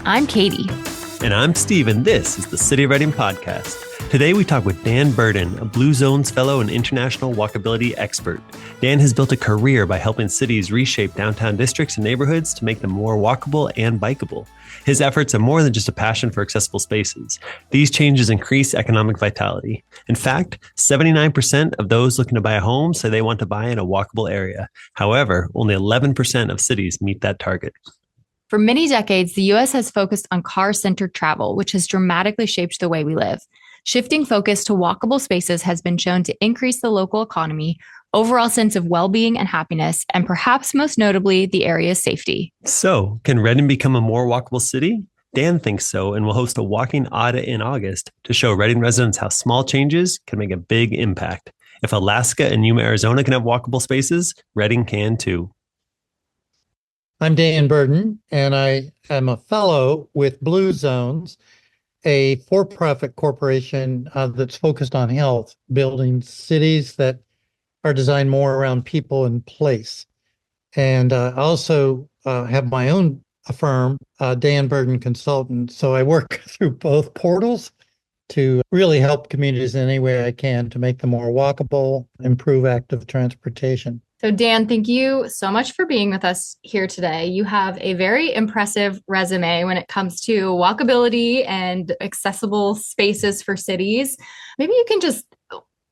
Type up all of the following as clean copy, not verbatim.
I'm Katie. And I'm Steve, and this is the City of Reading podcast. Today we talk with Dan Burden, a Blue Zones fellow and international walkability expert. Dan has built a career by helping cities reshape downtown districts and neighborhoods to make them more walkable and bikeable. His efforts are more than just a passion for accessible spaces. These changes increase economic vitality. In fact, 79% of those looking to buy a home say they want to buy in a walkable area. However, only 11% of cities meet that target. For many decades, the U.S. has focused on car-centered travel, which has dramatically shaped the way we live. Shifting focus to walkable spaces has been shown to increase the local economy, overall sense of well-being and happiness, and perhaps most notably, the area's safety. So, can Reading become a more walkable city? Dan thinks so, and will host a Walking Audit in August to show Reading residents how small changes can make a big impact. If Alaska and Yuma, Arizona can have walkable spaces, Reading can too. I'm Dan Burden, and I am a fellow with Blue Zones, a for-profit corporation that's focused on health, building cities that are designed more around people and place. And I also have my own firm, Dan Burden Consultant. So I work through both portals to really help communities in any way I can to make them more walkable, improve active transportation. So Dan, thank you so much for being with us here today. You have a very impressive resume when it comes to walkability and accessible spaces for cities. Maybe you can just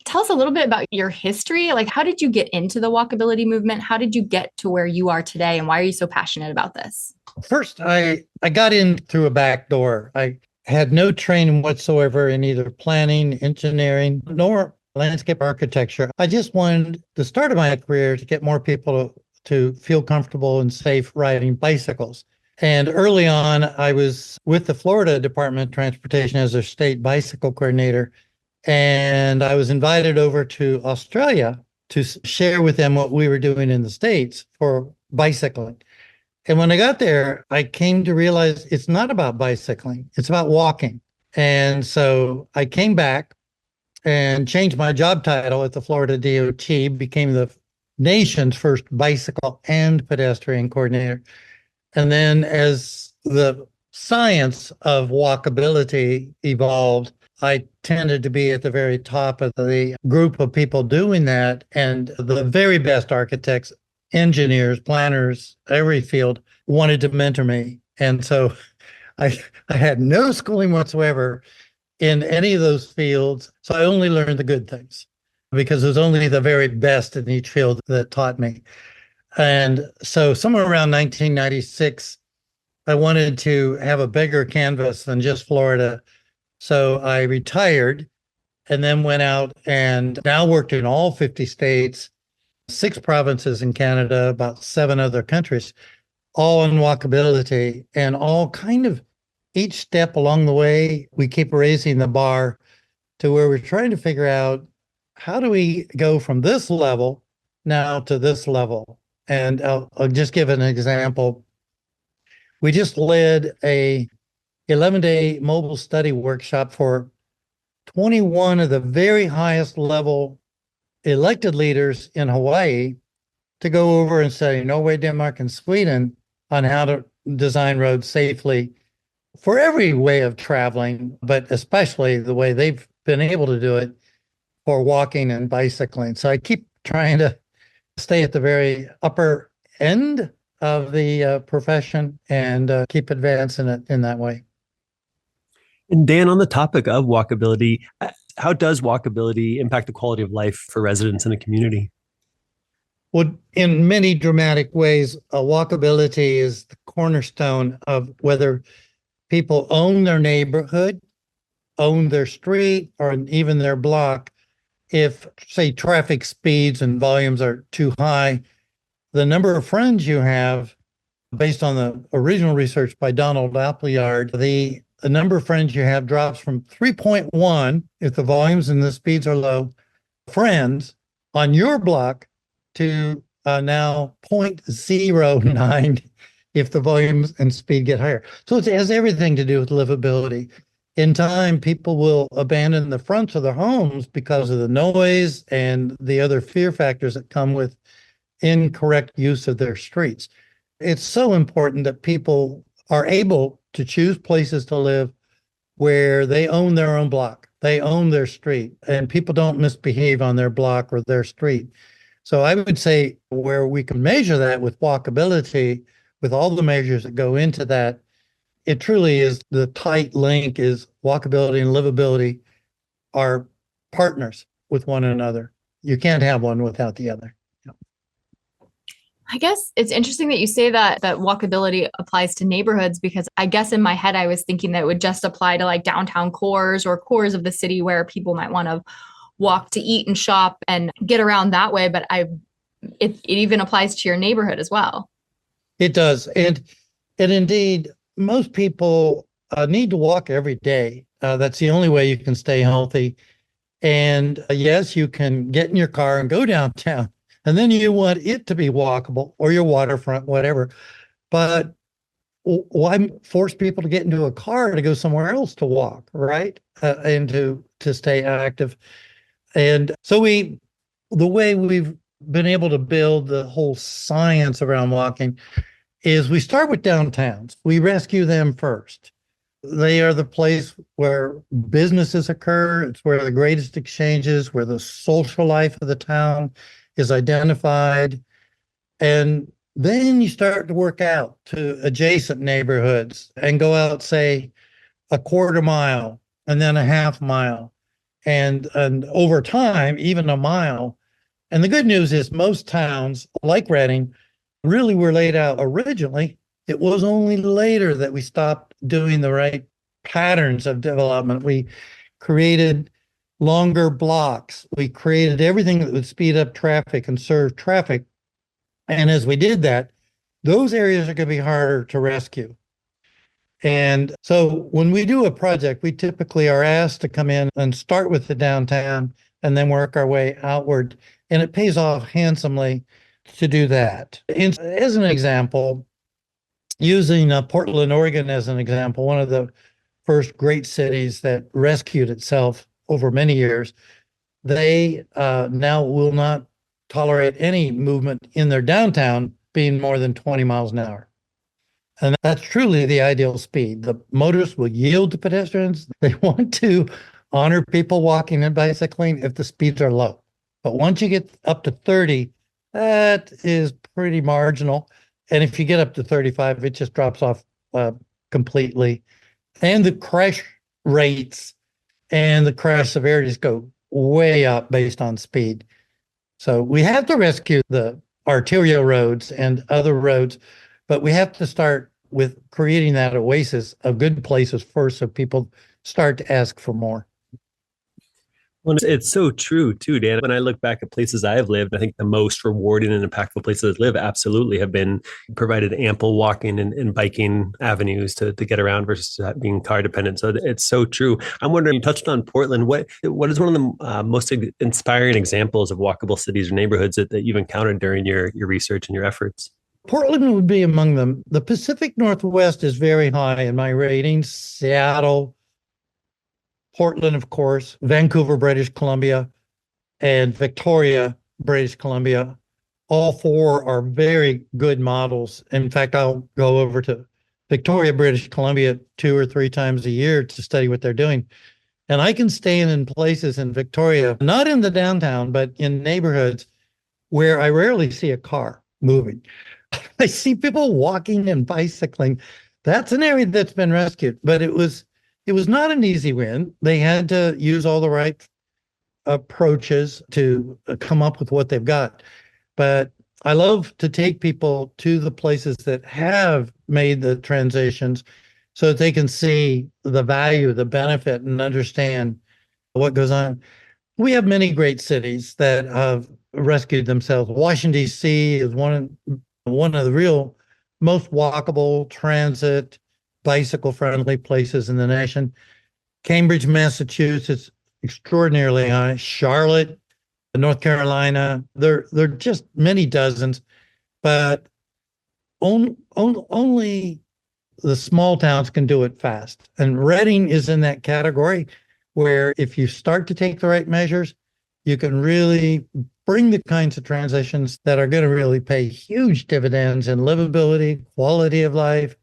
tell us a little bit about your history. Like, how did you get into the walkability movement? How did you get to where you are today? And why are you so passionate about this? First, I got in through a back door. I had no training whatsoever in either planning, engineering, nor landscape architecture. I just wanted the start of my career to get more people to feel comfortable and safe riding bicycles. And early on, I was with the Florida Department of Transportation as their state bicycle coordinator. And I was invited over to Australia to share with them what we were doing in the States for bicycling. And when I got there, I came to realize it's not about bicycling, it's about walking. And so I came back and changed my job title at the Florida DOT, became the nation's first bicycle and pedestrian coordinator. And then as the science of walkability evolved, I tended to be at the very top of the group of people doing that. And the very best architects, engineers, planners, every field wanted to mentor me. And so I had no schooling whatsoever in any of those fields. So I only learned the good things because it was only the very best in each field that taught me. And so somewhere around 1996, I wanted to have a bigger canvas than just Florida. So I retired and then went out and now worked in all 50 states, 6 provinces in Canada, about 7 other countries, all on walkability and all kind of each step along the way, we keep raising the bar to where we're trying to figure out how do we go from this level now to this level. And I'll just give an example. We just led a 11-day mobile study workshop for 21 of the very highest level elected leaders in Hawaii to go over and say Norway, Denmark, and Sweden on how to design roads safely for every way of traveling, but especially the way they've been able to do it for walking and bicycling. So I keep trying to stay at the very upper end of the profession and keep advancing it in that way. And Dan, on the topic of walkability, how does walkability impact the quality of life for residents in a community? Well, in many dramatic ways, walkability is the cornerstone of whether people own their neighborhood, own their street, or even their block. If, say, traffic speeds and volumes are too high, the number of friends you have, based on the original research by Donald Appleyard, the number of friends you have drops from 3.1 if the volumes and the speeds are low, friends on your block to now 0.09 if the volumes and speed get higher. So it has everything to do with livability. In time, people will abandon the fronts of their homes because of the noise and the other fear factors that come with incorrect use of their streets. It's so important that people are able to choose places to live where they own their own block, they own their street, and people don't misbehave on their block or their street. So I would say where we can measure that with walkability, with all the measures that go into that, it truly is the tight link is walkability and livability are partners with one another. You can't have one without the other. I guess it's interesting that you say that walkability applies to neighborhoods, because I guess in my head I was thinking that it would just apply to like downtown cores or cores of the city where people might want to walk to eat and shop and get around that way. But it even applies to your neighborhood as well. It does. And indeed, most people need to walk every day. That's the only way you can stay healthy. And yes, you can get in your car and go downtown, and then you want it to be walkable or your waterfront, whatever. But why force people to get into a car to go somewhere else to walk, right? And to stay active. And so the way we've been able to build the whole science around walking is we start with downtowns. We rescue them first. They are the place where businesses occur. It's where the greatest exchanges, where the social life of the town is identified. And then you start to work out to adjacent neighborhoods and go out, say, a quarter mile and then a half mile. And over time, even a mile. And the good news is most towns, like Reading, really were laid out originally. It was only later that we stopped doing the right patterns of development. We created longer blocks. We created everything that would speed up traffic and serve traffic. And as we did that, those areas are going to be harder to rescue. And so when we do a project, we typically are asked to come in and start with the downtown and then work our way outward. And it pays off handsomely to do that. And as an example, using Portland, Oregon as an example, one of the first great cities that rescued itself over many years, they now will not tolerate any movement in their downtown being more than 20 miles an hour. And that's truly the ideal speed. The motorists will yield to pedestrians. They want to honor people walking and bicycling if the speeds are low. But once you get up to 30, that is pretty marginal. And if you get up to 35, it just drops off completely. And the crash rates and the crash severities go way up based on speed. So we have to rescue the arterial roads and other roads, but we have to start with creating that oasis of good places first so people start to ask for more. Well, it's so true too, Dan. When I look back at places I have lived, I think the most rewarding and impactful places to live absolutely have been provided ample walking and biking avenues to get around versus being car dependent. So it's so true. I'm wondering, you touched on Portland. What is one of the most inspiring examples of walkable cities or neighborhoods that you've encountered during your research and your efforts? Portland would be among them. The Pacific Northwest is very high in my ratings. Seattle, Portland, of course, Vancouver, British Columbia, and Victoria, British Columbia. All four are very good models. In fact, I'll go over to Victoria, British Columbia 2 or 3 times a year to study what they're doing. And I can stay in places in Victoria, not in the downtown, but in neighborhoods where I rarely see a car moving. I see people walking and bicycling. That's an area that's been rescued, but it was not an easy win. They had to use all the right approaches to come up with what they've got. But I love to take people to the places that have made the transitions so that they can see the value, the benefit, and understand what goes on. We have many great cities that have rescued themselves. Washington, D.C. is one of the real most walkable, transit, bicycle-friendly places in the nation. Cambridge, Massachusetts, extraordinarily high. Charlotte, North Carolina, there are just many dozens, but only the small towns can do it fast. And Reading is in that category where if you start to take the right measures, you can really bring the kinds of transitions that are going to really pay huge dividends in livability, quality of life,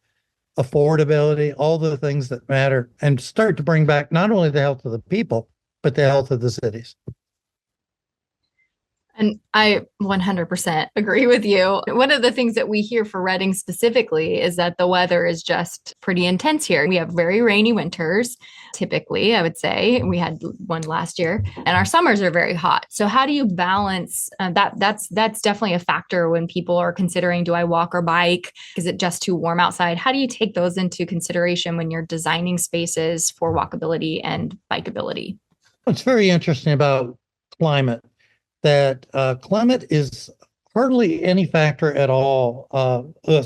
affordability, all the things that matter, and start to bring back not only the health of the people, but the health of the cities. And I 100% agree with you. One of the things that we hear for Reading specifically is that the weather is just pretty intense here. We have very rainy winters, typically, I would say. We had one last year, and our summers are very hot. So how do you balance that? That's definitely a factor when people are considering, do I walk or bike? Is it just too warm outside? How do you take those into consideration when you're designing spaces for walkability and bikeability? What's very interesting about climate, that climate is hardly any factor at all.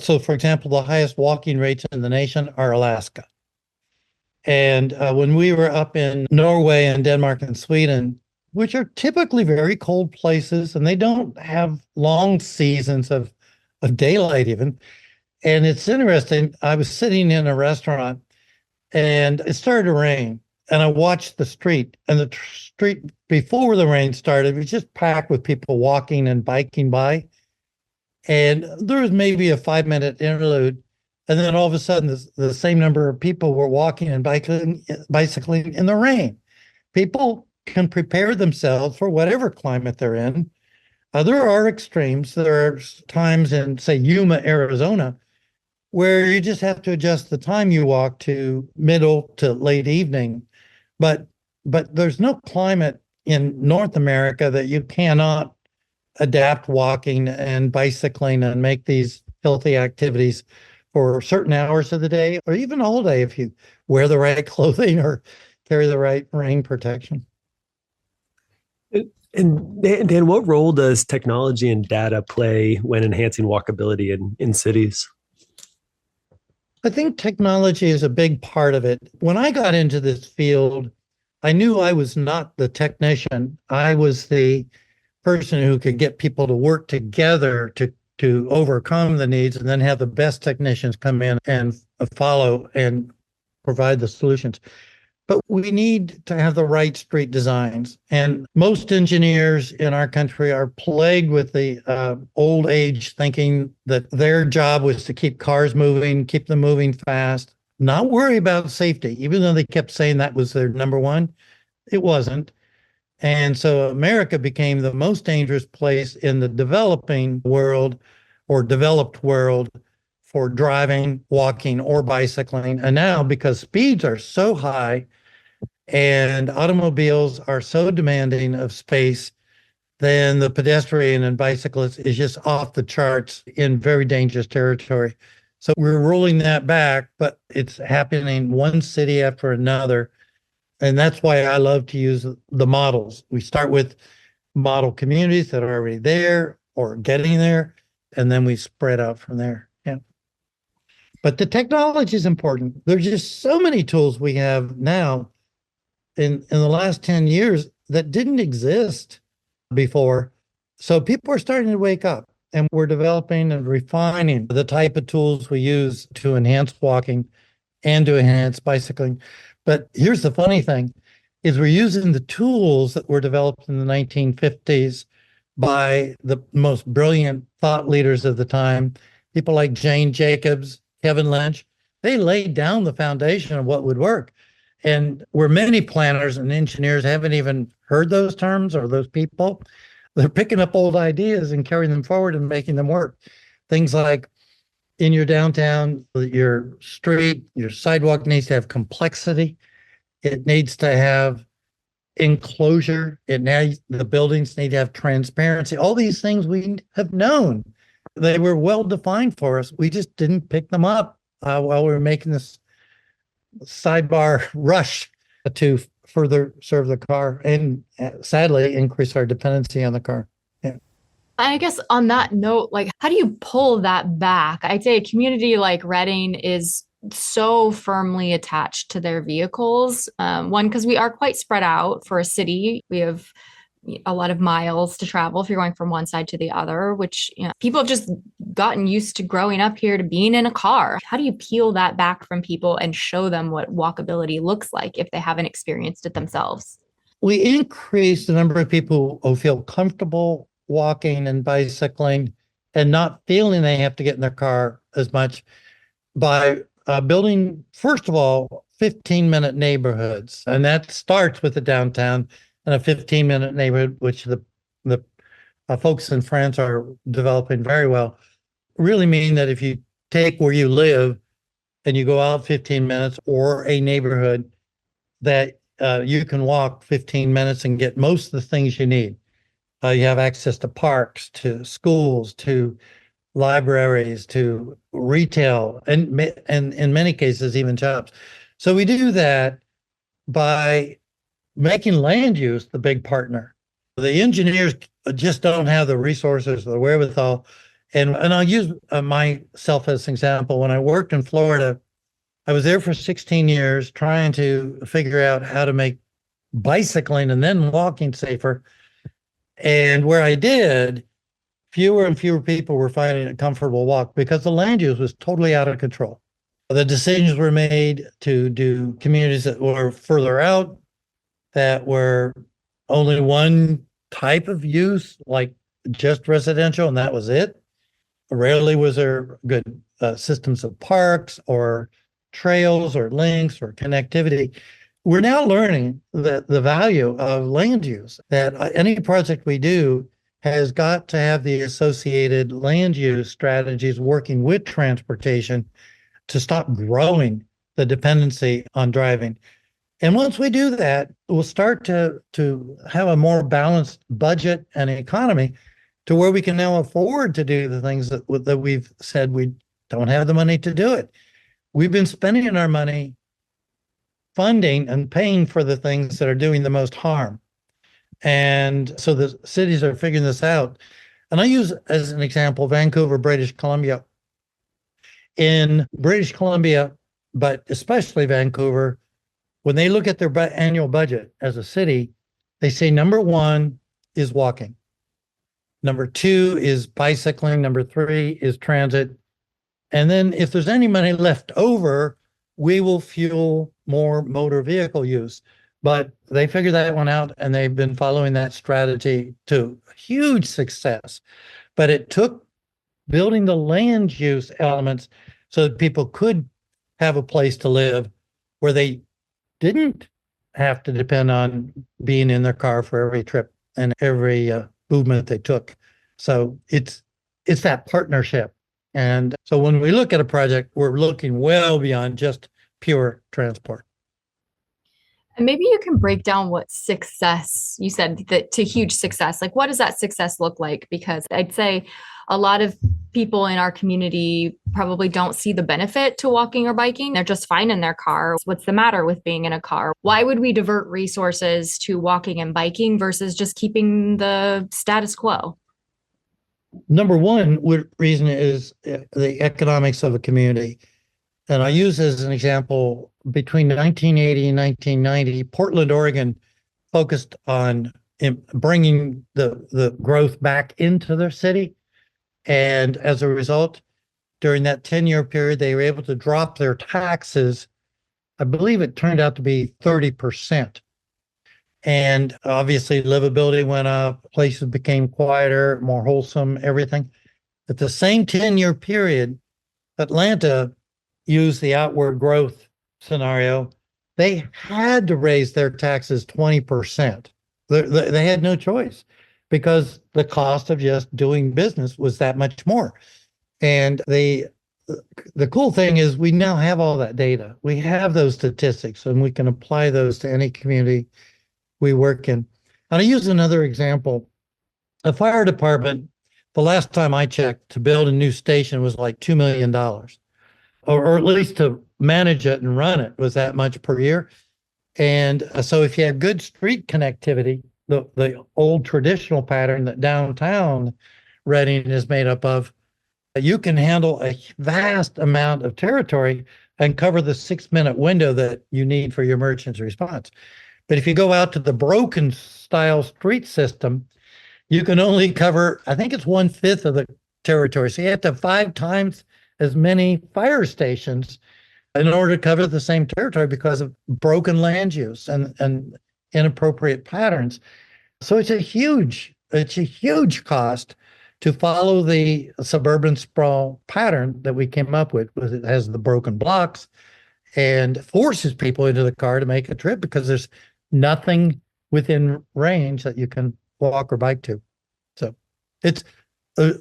So, for example, the highest walking rates in the nation are Alaska. And when we were up in Norway and Denmark and Sweden, which are typically very cold places, and they don't have long seasons of daylight even. And it's interesting, I was sitting in a restaurant and it started to rain. And I watched the street, and the street before the rain started was just packed with people walking and biking by. And there was maybe a 5-minute interlude. And then all of a sudden, the same number of people were walking and bicycling in the rain. People can prepare themselves for whatever climate they're in. There are extremes. There are times in, say, Yuma, Arizona, where you just have to adjust the time you walk to middle to late evening. But there's no climate in North America that you cannot adapt walking and bicycling and make these healthy activities for certain hours of the day, or even all day if you wear the right clothing or carry the right rain protection. And Dan, what role does technology and data play when enhancing walkability in cities? I think technology is a big part of it. When I got into this field, I knew I was not the technician. I was the person who could get people to work together to overcome the needs, and then have the best technicians come in and follow and provide the solutions. But we need to have the right street designs. And most engineers in our country are plagued with the old age thinking that their job was to keep cars moving, keep them moving fast, not worry about safety, even though they kept saying that was their number one. It wasn't. And so America became the most dangerous place in the developing world or developed world for driving, walking, or bicycling. And now, because speeds are so high and automobiles are so demanding of space, then the pedestrian and bicyclist is just off the charts in very dangerous territory. So we're rolling that back, but it's happening one city after another. And that's why I love to use the models. We start with model communities that are already there or getting there, and then we spread out from there. Yeah. But the technology is important. There's just so many tools we have now in the last 10 years that didn't exist before. So people are starting to wake up, and we're developing and refining the type of tools we use to enhance walking and to enhance bicycling. But here's the funny thing, is we're using the tools that were developed in the 1950s by the most brilliant thought leaders of the time, people like Jane Jacobs, Kevin Lynch. They laid down the foundation of what would work. And where many planners and engineers haven't even heard those terms or those people, they're picking up old ideas and carrying them forward and making them work. Things like in your downtown, your street, your sidewalk needs to have complexity. It needs to have enclosure. The buildings need to have transparency. All these things we have known. They were well defined for us. We just didn't pick them up while we were making this sidebar rush to further serve the car and sadly increase our dependency on the car. Yeah. I guess on that note, like, how do you pull that back? I'd say a community like Reading is so firmly attached to their vehicles. One, because we are quite spread out for a city. We have a lot of miles to travel if you're going from one side to the other, which, you know, people have just gotten used to growing up here to being in a car. How do you peel that back from people and show them what walkability looks like if they haven't experienced it themselves? We increase the number of people who feel comfortable walking and bicycling and not feeling they have to get in their car as much by building, first of all, 15-minute neighborhoods. And that starts with the downtown and a 15-minute neighborhood, which the folks in France are developing very well, really mean that if you take where you live and you go out 15 minutes or a neighborhood, that you can walk 15 minutes and get most of the things you need. You have access to parks, to schools, to libraries, to retail, and in many cases, even jobs. So we do that by making land use the big partner. The engineers just don't have the resources, the wherewithal. And I'll use myself as an example. When I worked in Florida, I was there for 16 years trying to figure out how to make bicycling and then walking safer. And where I did, fewer and fewer people were finding a comfortable walk because the land use was totally out of control. The decisions were made to do communities that were further out, that were only one type of use, like just residential, and that was it. Rarely was there good systems of parks or trails or links or connectivity. We're now learning that the value of land use, that any project we do has got to have the associated land use strategies working with transportation to stop growing the dependency on driving. And once we do that, we'll start to have a more balanced budget and economy to where we can now afford to do the things that we've said we don't have the money to do it. We've been spending our money funding and paying for the things that are doing the most harm. And so the cities are figuring this out. And I use as an example, Vancouver, British Columbia. In British Columbia, but especially Vancouver, when they look at their annual budget as a city, they say number one is walking. Number two is bicycling. Number three is transit. And then if there's any money left over, we will fuel more motor vehicle use. But they figured that one out, and they've been following that strategy to huge success. But it took building the land use elements so that people could have a place to live where they didn't have to depend on being in their car for every trip and every movement they took. So it's that partnership. And so when we look at a project, we're looking well beyond just pure transport. And maybe you can break down what success, you said that to huge success, like what does that success look like? Because I'd say a lot of people in our community probably don't see the benefit to walking or biking. They're just fine in their car. What's the matter with being in a car? Why would we divert resources to walking and biking versus just keeping the status quo? Number one reason is the economics of a community. And I use as an example, between 1980 and 1990, Portland, Oregon focused on bringing the growth back into their city. And as a result, during that 10-year period, they were able to drop their taxes. I believe it turned out to be 30%. And obviously livability went up, places became quieter, more wholesome, everything. At the same 10-year period, Atlanta used the outward growth scenario. They had to raise their taxes 20%. They had no choice because the cost of just doing business was that much more. And the cool thing is we now have all that data. We have those statistics and we can apply those to any community we work in. And I use another example. A fire department, the last time I checked, to build a new station was like $2 million, or at least to manage it and run it was that much per year. And so if you have good street connectivity, the old traditional pattern that downtown Reading is made up of, you can handle a vast amount of territory and cover the 6-minute window that you need for your emergency response. But if you go out to the broken style street system, you can only cover, I think it's 1/5 of the territory. So you have to have 5 times as many fire stations in order to cover the same territory because of broken land use and inappropriate patterns. So it's a huge cost to follow the suburban sprawl pattern that we came up with. It has the broken blocks and forces people into the car to make a trip because there's nothing within range that you can walk or bike to. So it's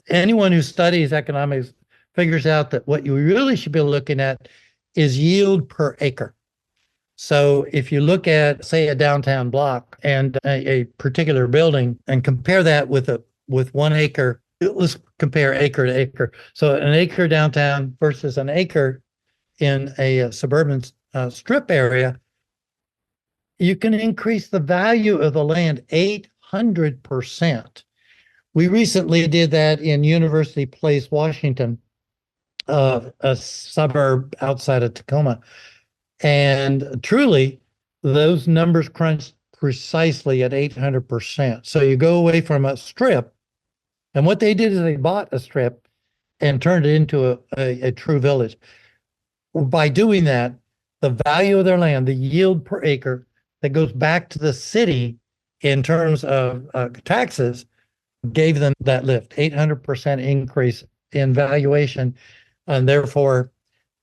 anyone who studies economics figures out that what you really should be looking at is yield per acre. So if you look at, say, a downtown block and a particular building and compare that with 1 acre, let's compare acre to acre. So an acre downtown versus an acre in a suburban strip area, you can increase the value of the land 800%. We recently did that in University Place, Washington, a suburb outside of Tacoma. And truly, those numbers crunched precisely at 800%. So you go away from a strip, and what they did is they bought a strip and turned it into a true village. By doing that, the value of their land, the yield per acre that goes back to the city in terms of taxes, gave them that lift, 800% increase in valuation, and therefore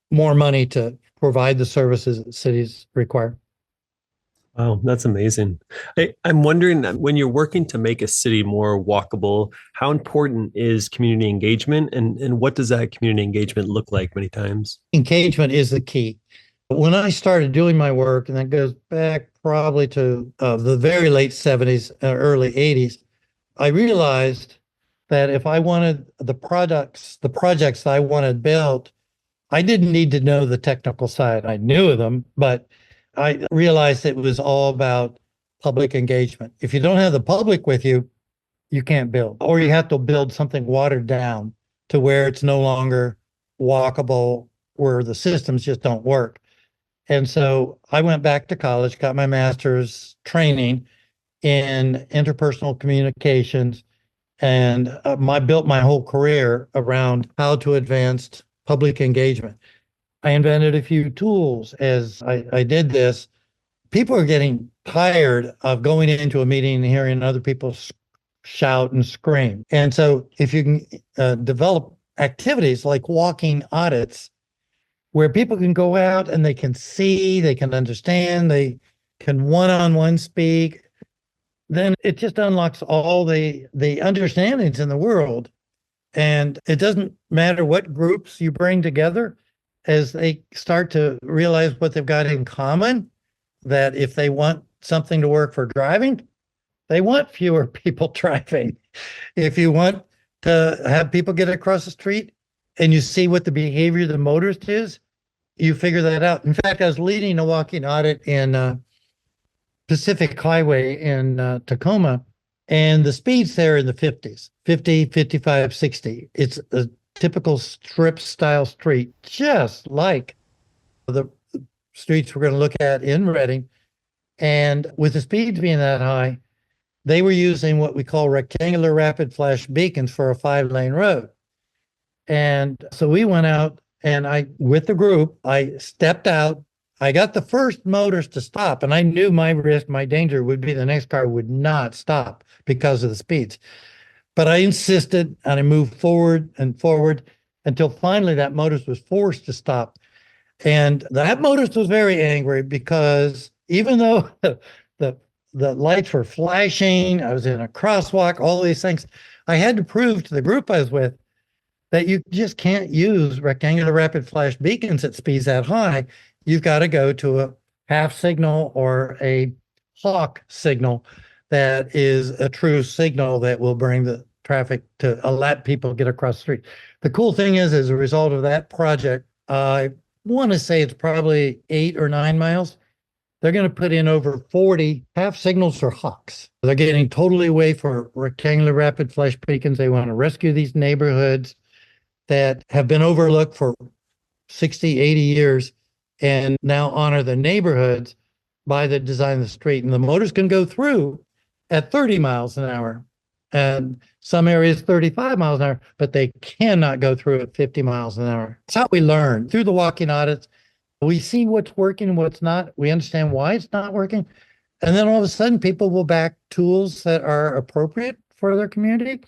more money to provide the services that cities require. Wow, that's amazing. I'm wondering, when you're working to make a city more walkable, how important is community engagement, and what does that community engagement look like many times? Engagement is the key. When I started doing my work, and that goes back probably to the very late 70s, early 80s, I realized that if I wanted the projects I wanted built, I didn't need to know the technical side. I knew of them, but I realized it was all about public engagement. If you don't have the public with you, you can't build, or you have to build something watered down to where it's no longer walkable, where the systems just don't work. And so I went back to college, got my master's training in interpersonal communications, and built my whole career around how to advance public engagement. I invented a few tools as I did this. People are getting tired of going into a meeting and hearing other people shout and scream. And so if you can develop activities like walking audits, where people can go out and they can see, they can understand, they can one-on-one speak, then it just unlocks all the understandings in the world. And it doesn't matter what groups you bring together, as they start to realize what they've got in common, that if they want something to work for driving, they want fewer people driving. If you want to have people get across the street and you see what the behavior of the motorist is, you figure that out. In fact, I was leading a walking audit in Pacific Highway in Tacoma, and the speeds there in the 50s, 50, 55, 60. It's a typical strip style street, just like the streets we're going to look at in Reading. And with the speeds being that high, they were using what we call rectangular rapid flash beacons for a 5-lane road. And so we went out, and with the group, I stepped out. I got the first motors to stop, and I knew my risk, my danger would be the next car would not stop because of the speeds. But I insisted, and I moved forward and forward until finally that motorist was forced to stop. And that motorist was very angry because even though the lights were flashing, I was in a crosswalk, all these things, I had to prove to the group I was with that you just can't use rectangular rapid flash beacons at speeds that high. You've got to go to a half signal or a hawk signal that is a true signal that will bring the traffic to let people get across the street. The cool thing is, as a result of that project, I want to say it's probably 8 or 9 miles. They're going to put in over 40 half signals for hawks. They're getting totally away from rectangular rapid flash beacons. They want to rescue these neighborhoods that have been overlooked for 60, 80 years and now honor the neighborhoods by the design of the street. And the motors can go through at 30 miles an hour, and some areas 35 miles an hour, but they cannot go through at 50 miles an hour. That's how we learn through the walking audits. We see what's working and what's not. We understand why it's not working. And then all of a sudden, people will back tools that are appropriate for their community.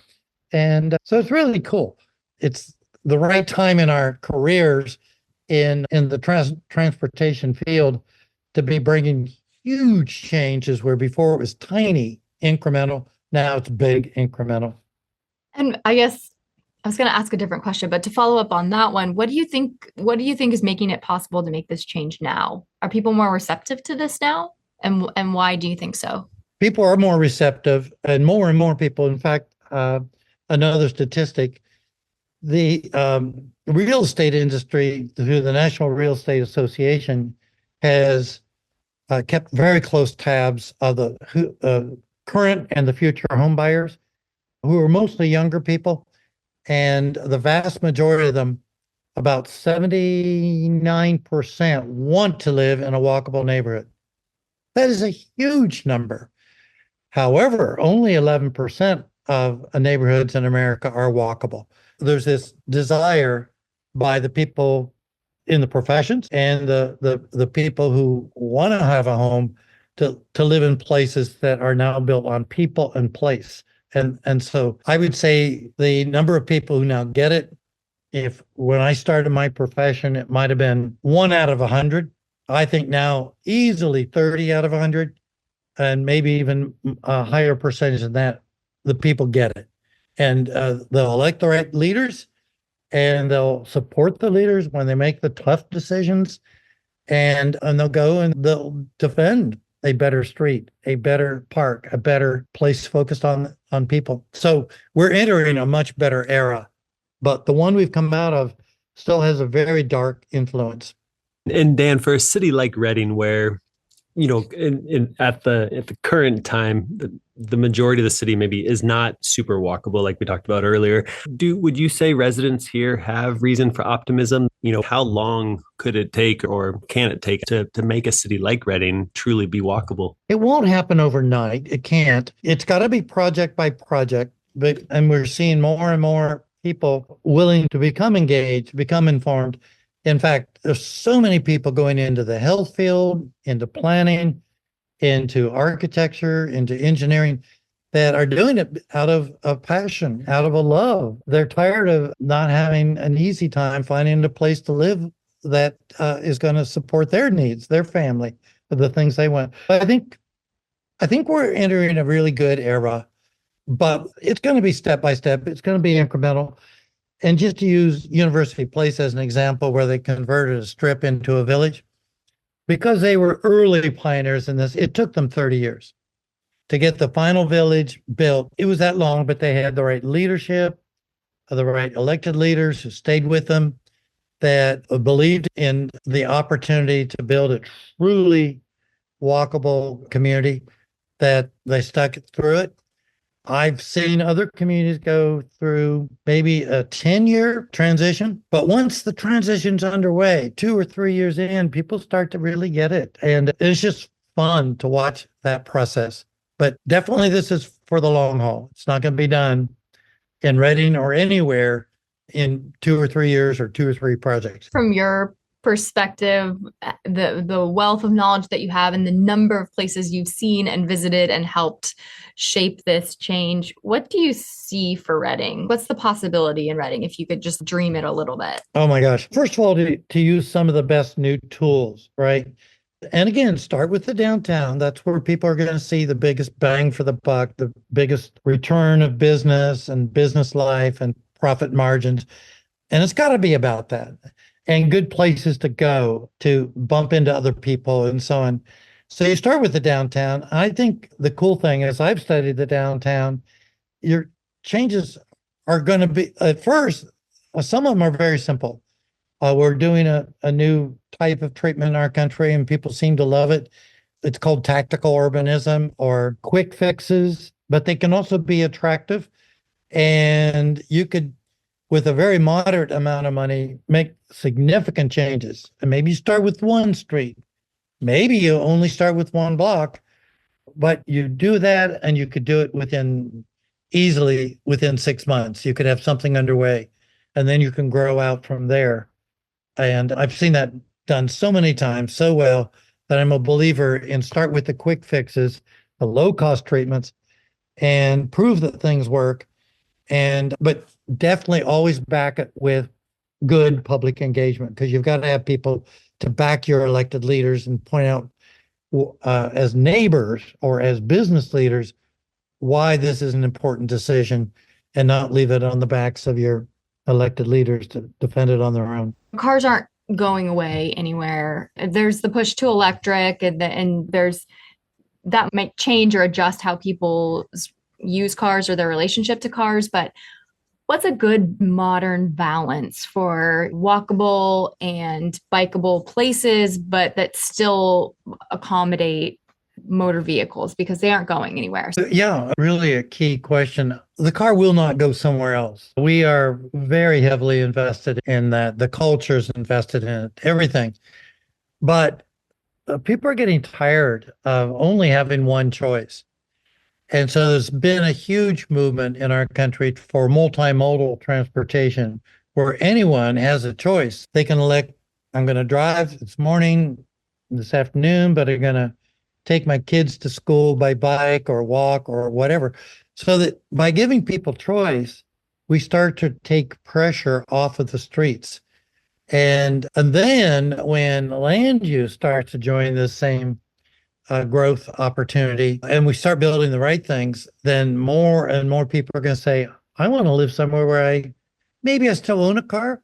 And so it's really cool. It's the right time in our careers in the transportation field to be bringing huge changes where before it was tiny, incremental. Now it's big, incremental. And I guess I was going to ask a different question, but to follow up on that one, what do you think is making it possible to make this change now? Are people more receptive to this now? And why do you think so? People are more receptive and more people. In fact, another statistic, the real estate industry through the National Real Estate Association has kept very close tabs of the current and the future home buyers who are mostly younger people. And the vast majority of them, about 79%, want to live in a walkable neighborhood. That is a huge number. However, only 11% of neighborhoods in America are walkable. There's this desire by the people in the professions and the people who want to have a home to live in places that are now built on people and place. And so I would say the number of people who now get it, if when I started my profession, it might have been 1 out of 100. I think now easily 30 out of 100, and maybe even a higher percentage than that, the people get it. And they'll elect the right leaders, and they'll support the leaders when they make the tough decisions, and they'll go and they'll defend a better street, a better park, a better place focused on people. So we're entering a much better era, but the one we've come out of still has a very dark influence. And Dan, for a city like Reading, where at the current time, the majority of the city maybe is not super walkable, like we talked about earlier. Would you say residents here have reason for optimism? How long could it take or can it take to make a city like Reading truly be walkable? It won't happen overnight. It can't. It's got to be project by project. And we're seeing more and more people willing to become engaged, become informed. In fact, there's so many people going into the health field, into planning, into architecture, into engineering that are doing it out of a passion, out of a love. They're tired of not having an easy time finding a place to live that is going to support their needs, their family, the things they want. But I think we're entering a really good era, but it's going to be step by step. It's going to be incremental. And just to use University Place as an example, where they converted a strip into a village, because they were early pioneers in this, it took them 30 years to get the final village built. It was that long, but they had the right leadership, the right elected leaders who stayed with them, that believed in the opportunity to build a truly walkable community, that they stuck through it. I've seen other communities go through maybe a 10-year transition, but once the transition's underway, 2 or 3 years in, people start to really get it. And it's just fun to watch that process. But definitely this is for the long haul. It's not going to be done in Reading or anywhere in 2 or 3 years or 2 or 3 projects. From your perspective, the wealth of knowledge that you have and the number of places you've seen and visited and helped shape this change, what do you see for Reading? What's the possibility in Reading if you could just dream it a little bit? Oh my gosh. First of all, to use some of the best new tools, right? And again, start with the downtown. That's where people are going to see the biggest bang for the buck, the biggest return of business and business life and profit margins. And it's got to be about that. And good places to go to bump into other people and so on. So you start with the downtown. I think the cool thing is I've studied the downtown. Your changes are going to be, at first, some of them are very simple. We're doing a new type of treatment in our country and people seem to love it. It's called tactical urbanism or quick fixes, but they can also be attractive. And you could, with a very moderate amount of money, make significant changes. And maybe you start with one street. Maybe you only start with one block, but you do that and you could do it easily within 6 months. You could have something underway and then you can grow out from there. And I've seen that done so many times so well that I'm a believer in start with the quick fixes, the low cost treatments, and prove that things work. But definitely always back it with good public engagement, because you've got to have people to back your elected leaders and point out as neighbors or as business leaders why this is an important decision, and not leave it on the backs of your elected leaders to defend it on their own. Cars aren't going away anywhere. There's the push to electric, and there's that might change or adjust how people use cars or their relationship to cars. But what's a good modern balance for walkable and bikeable places, but that still accommodate motor vehicles, because they aren't going anywhere? Yeah, really a key question. The car will not go somewhere else. We are very heavily invested in that. The culture's invested in it, everything. But people are getting tired of only having one choice. And so there's been a huge movement in our country for multimodal transportation, where anyone has a choice. They can elect, I'm going to drive this morning, this afternoon, but I'm going to take my kids to school by bike or walk or whatever. So that by giving people choice, we start to take pressure off of the streets. And then when land use starts to join the same growth opportunity, and we start building the right things, then more and more people are going to say, I want to live somewhere where maybe I still own a car,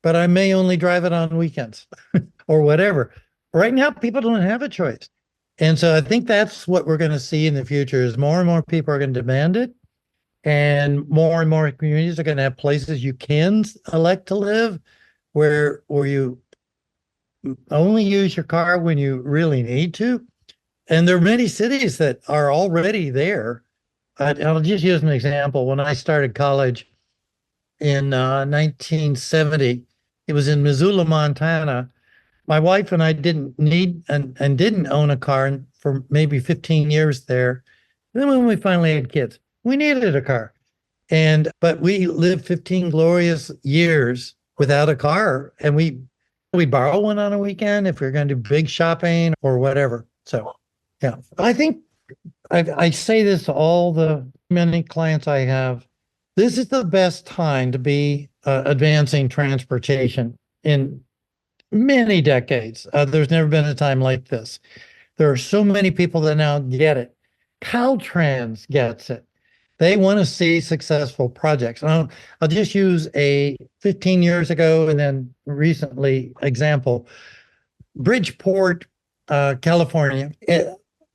but I may only drive it on weekends or whatever. Right now, people don't have a choice. And so I think that's what we're going to see in the future, is more and more people are going to demand it. And more communities are going to have places you can elect to live, where you only use your car when you really need to. And there are many cities that are already there. I'll just use an example. When I started college in 1970, it was in Missoula, Montana. My wife and I didn't need and didn't own a car for maybe 15 years there. And then when we finally had kids, we needed a car. But we lived 15 glorious years without a car. And we borrow one on a weekend if we're going to do big shopping or whatever. So, yeah, I think I say this to all the many clients I have. This is the best time to be advancing transportation in many decades. There's never been a time like this. There are so many people that now get it. Caltrans gets it. They want to see successful projects. I'll just use a 15 years ago and then recently example. Bridgeport, California.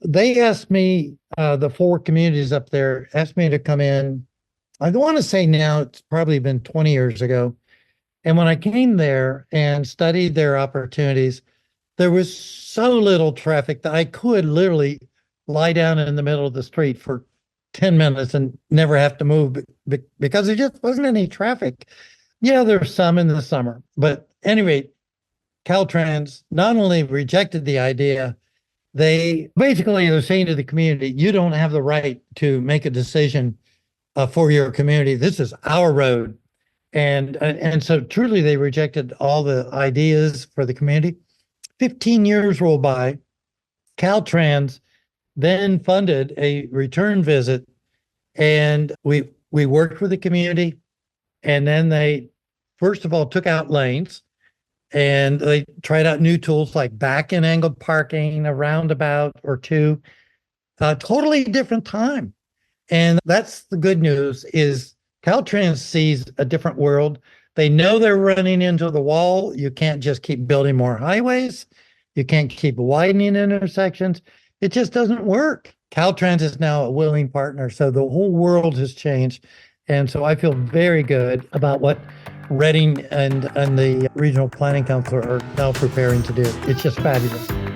They asked me, the 4 communities up there asked me to come in. I want to say now it's probably been 20 years ago. And when I came there and studied their opportunities, there was so little traffic that I could literally lie down in the middle of the street for 10 minutes and never have to move because there just wasn't any traffic. Yeah, there's some in the summer. But anyway, Caltrans not only rejected the idea, they're saying to the community, you don't have the right to make a decision for your community. This is our road. And so truly they rejected all the ideas for the community. 15 years roll by. Caltrans then funded a return visit, and we worked with the community, and then they first of all took out lanes, and they tried out new tools like back and angled parking, a roundabout or two. Totally different time. And that's the good news, is Caltrans sees a different world. They know they're running into the wall. You can't just keep building more highways. You can't keep widening intersections. It just doesn't work. Caltrans is now a willing partner. So the whole world has changed. And so I feel very good about what Reading and the Regional Planning Council are now preparing to do. It's just fabulous.